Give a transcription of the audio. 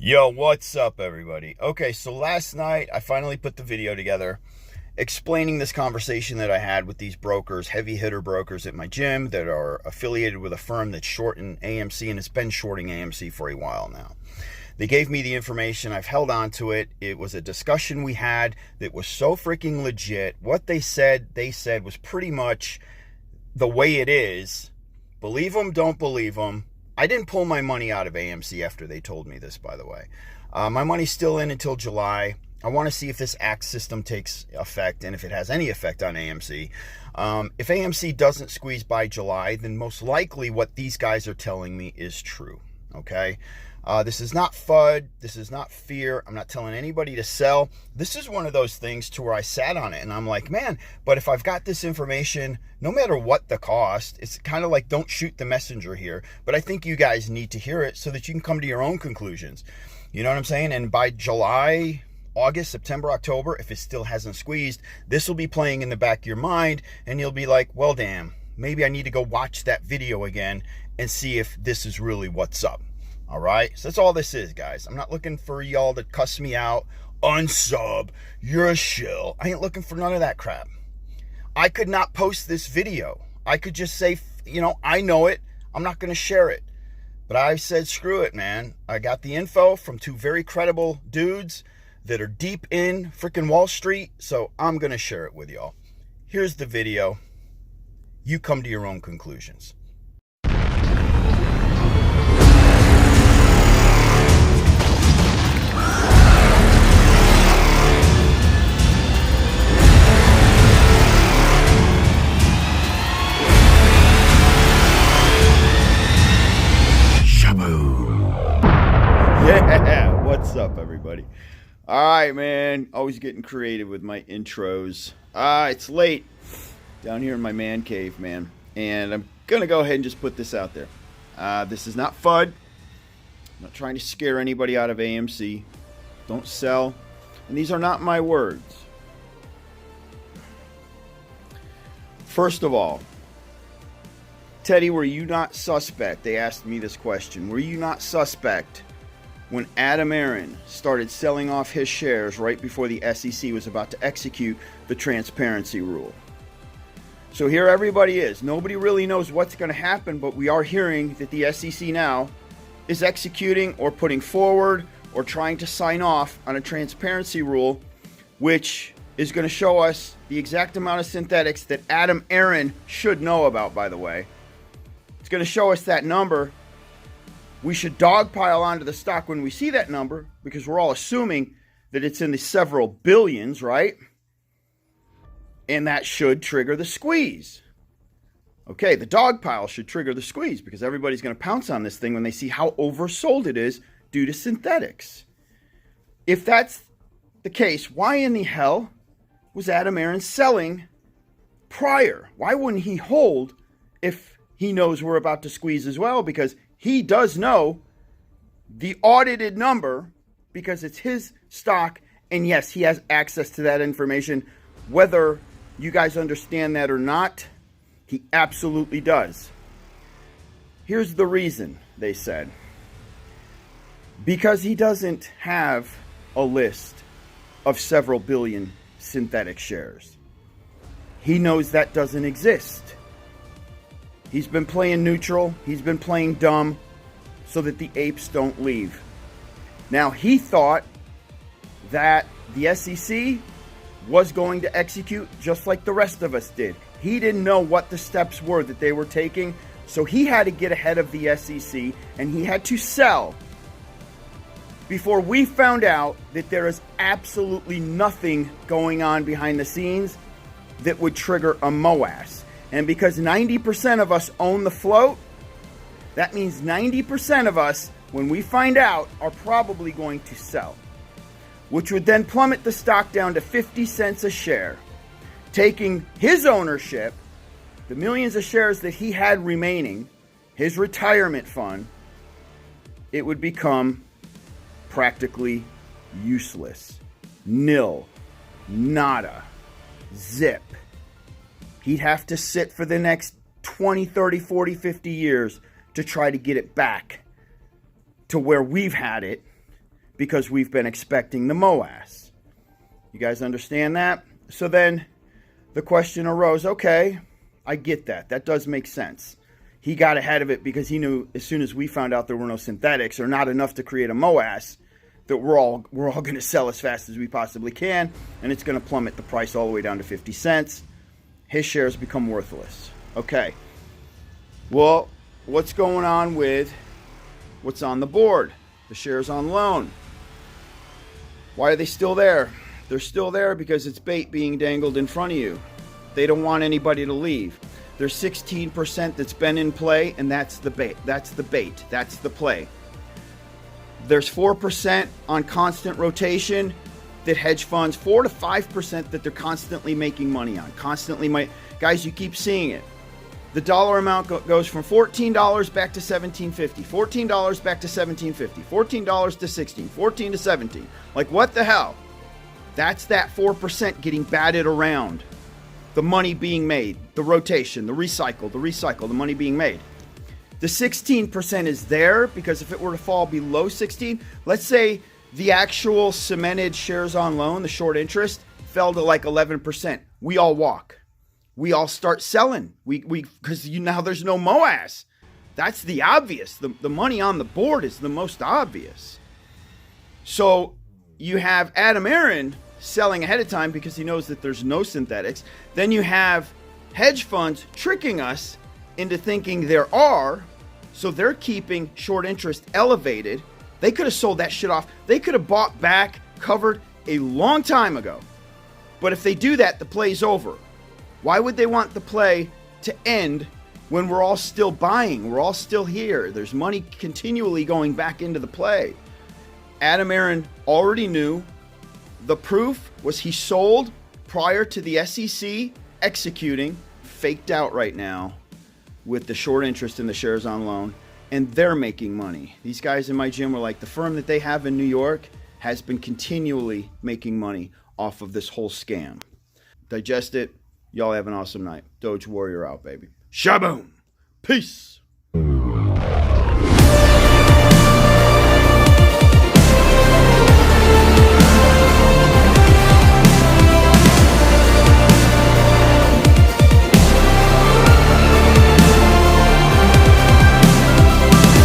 Yo, what's up, everybody? Okay, so last night I finally put the video together explaining this conversation that I had with these brokers, heavy hitter brokers at my gym that are affiliated with a firm that's shorting AMC and has been shorting AMC for a while now. They gave me the information. I've held on to it. It was a discussion we had that was so freaking legit. What they said was pretty much the way it is. Believe them, don't believe them. I didn't pull my money out of AMC after they told me this, by the way. My money's still in until July. I want to see if this ACT system takes effect and if it has any effect on AMC. If AMC doesn't squeeze by July, then most likely what these guys are telling me is true, okay? This is not FUD. This is not fear. I'm not telling anybody to sell. This is one of those things to where I sat on it and I'm like, man, but if I've got this information, no matter what the cost, it's kind of like don't shoot the messenger here. But I think you guys need to hear it so that you can come to your own conclusions. You know what I'm saying? And by July, August, September, October, if it still hasn't squeezed, this will be playing in the back of your mind and you'll be like, well, damn, maybe I need to go watch that video again and see if this is really what's up. All right, so that's all this is, guys. I'm not looking for y'all to cuss me out, unsub, you're a shill. I ain't looking for none of that crap. I could not post this video. I could just say, you know, I know it. I'm not going to share it. But I said, screw it, man. I got the info from two very credible dudes that are deep in freaking Wall Street, so I'm going to share it with y'all. Here's the video. You come to your own conclusions. Yeah, what's up, everybody? All right, man. Always getting creative with my intros. It's late down here in my man cave, man. And I'm going to go ahead and just put this out there. This is not FUD. I'm not trying to scare anybody out of AMC. Don't sell. And these are not my words. First of all, Teddy, were you not suspect? They asked me this question. Were you not suspect when Adam Aron started selling off his shares right before the SEC was about to execute the transparency rule? So here everybody is. Nobody really knows what's going to happen, but we are hearing that the SEC now is executing or putting forward or trying to sign off on a transparency rule, which is going to show us the exact amount of synthetics that Adam Aron should know about, by the way. It's going to show us that number. We should dogpile onto the stock when we see that number because we're all assuming that it's in the several billions, right? And that should trigger the squeeze. Okay, the dogpile should trigger the squeeze because everybody's going to pounce on this thing when they see how oversold it is due to synthetics. If that's the case, why in the hell was Adam Aron selling prior? Why wouldn't he hold if he knows we're about to squeeze as well? Because he does know the audited number because it's his stock. And yes, he has access to that information. Whether you guys understand that or not, he absolutely does. Here's the reason, they said. Because he doesn't have a list of several billion synthetic shares. He knows that doesn't exist. He's been playing neutral. He's been playing dumb so that the apes don't leave. Now, he thought that the SEC was going to execute just like the rest of us did. He didn't know what the steps were that they were taking, so he had to get ahead of the SEC, and he had to sell before we found out that there is absolutely nothing going on behind the scenes that would trigger a MOAS. And because 90% of us own the float, that means 90% of us, when we find out, are probably going to sell, which would then plummet the stock down to 50 cents a share, taking his ownership, the millions of shares that he had remaining, his retirement fund, it would become practically useless. Nil. Nada. Zip. He'd have to sit for the next 20, 30, 40, 50 years to try to get it back to where we've had it because we've been expecting the MOAS. You guys understand that? So then the question arose, okay, I get that. That does make sense. He got ahead of it because he knew as soon as we found out there were no synthetics or not enough to create a MOAS, that we're all going to sell as fast as we possibly can, and it's going to plummet the price all the way down to 50 cents. His shares become worthless. Okay. Well, what's going on with what's on the board? The shares on loan. Why are they still there? They're still there because it's bait being dangled in front of you. They don't want anybody to leave. There's 16% that's been in play, and that's the bait. That's the bait. That's the play. There's 4% on constant rotation that hedge funds, 4 to 5% that they're constantly making money on. Guys, you keep seeing it. The dollar amount goes from $14 back to $17.50, $14 back to $17.50, $14 to $16, $14 to $17. Like, what the hell? That's that 4% getting batted around. The money being made, the rotation, the recycle, the money being made. The 16% is there because if it were to fall below 16, let's say the actual cemented shares on loan, the short interest, fell to like 11%. We all walk. We all start selling. Because now there's no MOAS. That's the obvious. The money on the board is the most obvious. So you have Adam Aaron selling ahead of time because he knows that there's no synthetics. Then you have hedge funds tricking us into thinking there are, so they're keeping short interest elevated. They could have sold that shit off. They could have bought back, covered a long time ago. But if they do that, the play's over. Why would they want the play to end when we're all still buying? We're all still here. There's money continually going back into the play. Adam Aaron already knew. The proof was he sold prior to the SEC executing, faked out right now with the short interest in the shares on loan, and they're making money. These guys in my gym were like, the firm that they have in New York has been continually making money off of this whole scam. Digest it. Y'all have an awesome night. Doge Warrior out, baby. Shaboom. Peace.